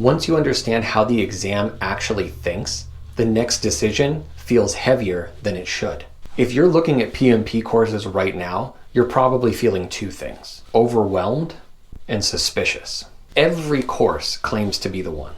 Once you understand how the exam actually thinks, the next decision feels heavier than it should. If you're looking at PMP courses right now, you're probably feeling two things: overwhelmed and suspicious. Every course claims to be the one.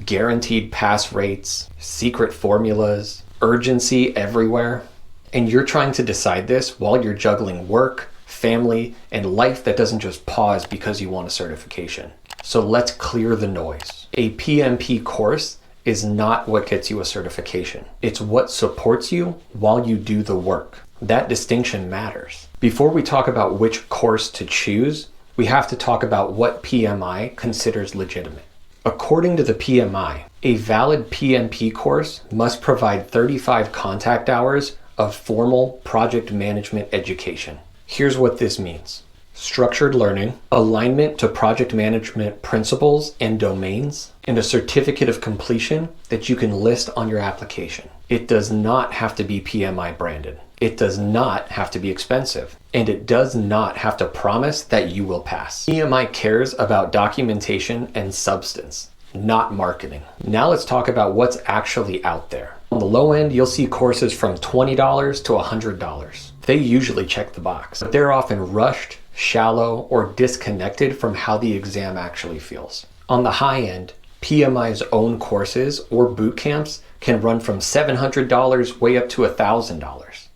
Guaranteed pass rates, secret formulas, urgency everywhere. And you're trying to decide this while you're juggling work, family, and life that doesn't just pause because you want a certification. So let's clear the noise. A PMP course is not what gets you a certification. It's what supports you while you do the work. That distinction matters. Before we talk about which course to choose, we have to talk about what PMI considers legitimate. According to the PMI, a valid PMP course must provide 35 contact hours of formal project management education. Here's what this means: structured learning, alignment to project management principles and domains, and a certificate of completion that you can list on your application. It does not have to be PMI branded. It does not have to be expensive. And it does not have to promise that you will pass. PMI cares about documentation and substance, not marketing. Now let's talk about what's actually out there. On the low end, you'll see courses from $20 to $100. They usually check the box, but they're often rushed, shallow, or disconnected from how the exam actually feels. On the high end, PMI's own courses or boot camps can run from $700 way up to $1,000.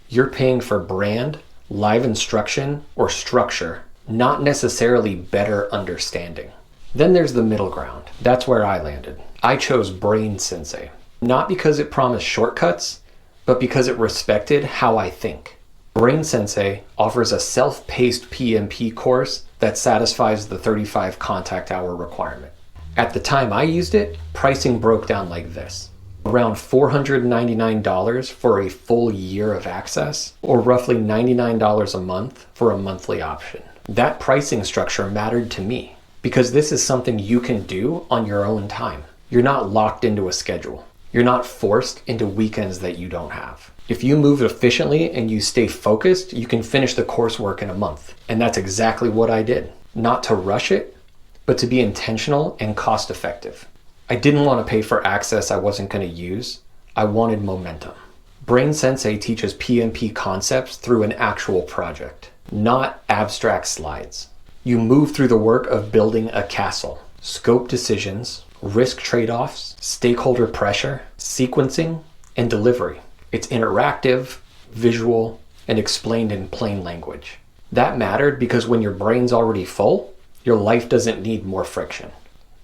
You're paying for brand, live instruction, or structure, not necessarily better understanding. Then there's the middle ground. That's where I landed. I chose Brain Sensei, not because it promised shortcuts, but because it respected how I think. Brain Sensei offers a self-paced PMP course that satisfies the 35 contact hour requirement. At the time I used it, pricing broke down like this: around $499 for a full year of access, or roughly $99 a month for a monthly option. That pricing structure mattered to me because this is something you can do on your own time. You're not locked into a schedule. You're not forced into weekends that you don't have. If you move efficiently and you stay focused, you can finish the coursework in a month. And that's exactly what I did. Not to rush it, but to be intentional and cost effective. I didn't want to pay for access I wasn't going to use. I wanted momentum. Brain Sensei teaches PMP concepts through an actual project, not abstract slides. You move through the work of building a castle, scope decisions, risk trade-offs, stakeholder pressure, sequencing, and delivery. It's interactive, visual, and explained in plain language. That mattered because when your brain's already full, your life doesn't need more friction.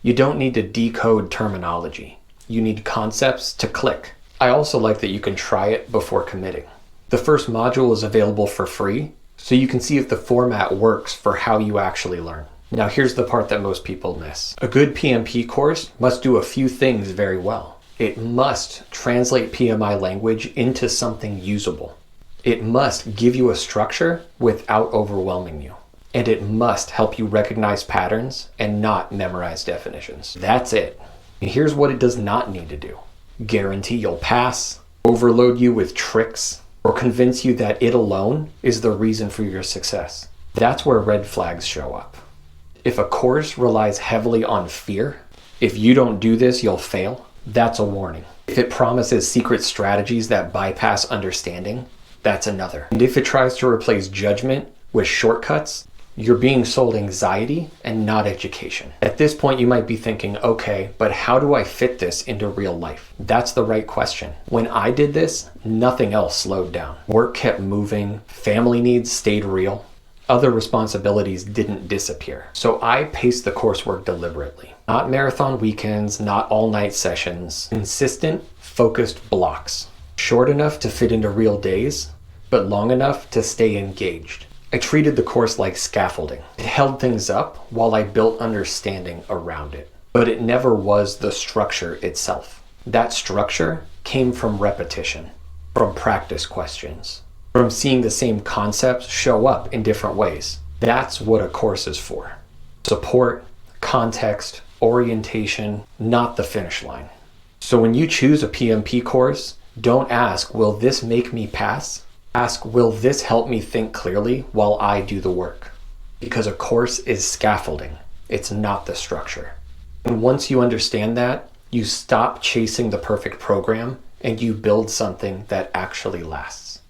You don't need to decode terminology. You need concepts to click. I also like that you can try it before committing. The first module is available for free, so you can see if the format works for how you actually learn. Now here's the part that most people miss. A good PMP course must do a few things very well. It must translate PMI language into something usable. It must give you a structure without overwhelming you. And it must help you recognize patterns and not memorize definitions. That's it. And here's what it does not need to do: guarantee you'll pass, overload you with tricks, or convince you that it alone is the reason for your success. That's where red flags show up. If a course relies heavily on fear, if you don't do this, you'll fail, that's a warning. If it promises secret strategies that bypass understanding, that's another. And if it tries to replace judgment with shortcuts, you're being sold anxiety and not education. At this point, you might be thinking, okay, but how do I fit this into real life? That's the right question. When I did this, nothing else slowed down. Work kept moving, family needs stayed real, other responsibilities didn't disappear. So I paced the coursework deliberately. Not marathon weekends, not all-night sessions, consistent, focused blocks. Short enough to fit into real days, but long enough to stay engaged. I treated the course like scaffolding. It held things up while I built understanding around it. But it never was the structure itself. That structure came from repetition, from practice questions, from seeing the same concepts show up in different ways. That's what a course is for. Support, context, orientation, not the finish line. So when you choose a PMP course, don't ask, will this make me pass? Ask, will this help me think clearly while I do the work? Because a course is scaffolding. It's not the structure. And once you understand that, you stop chasing the perfect program and you build something that actually lasts.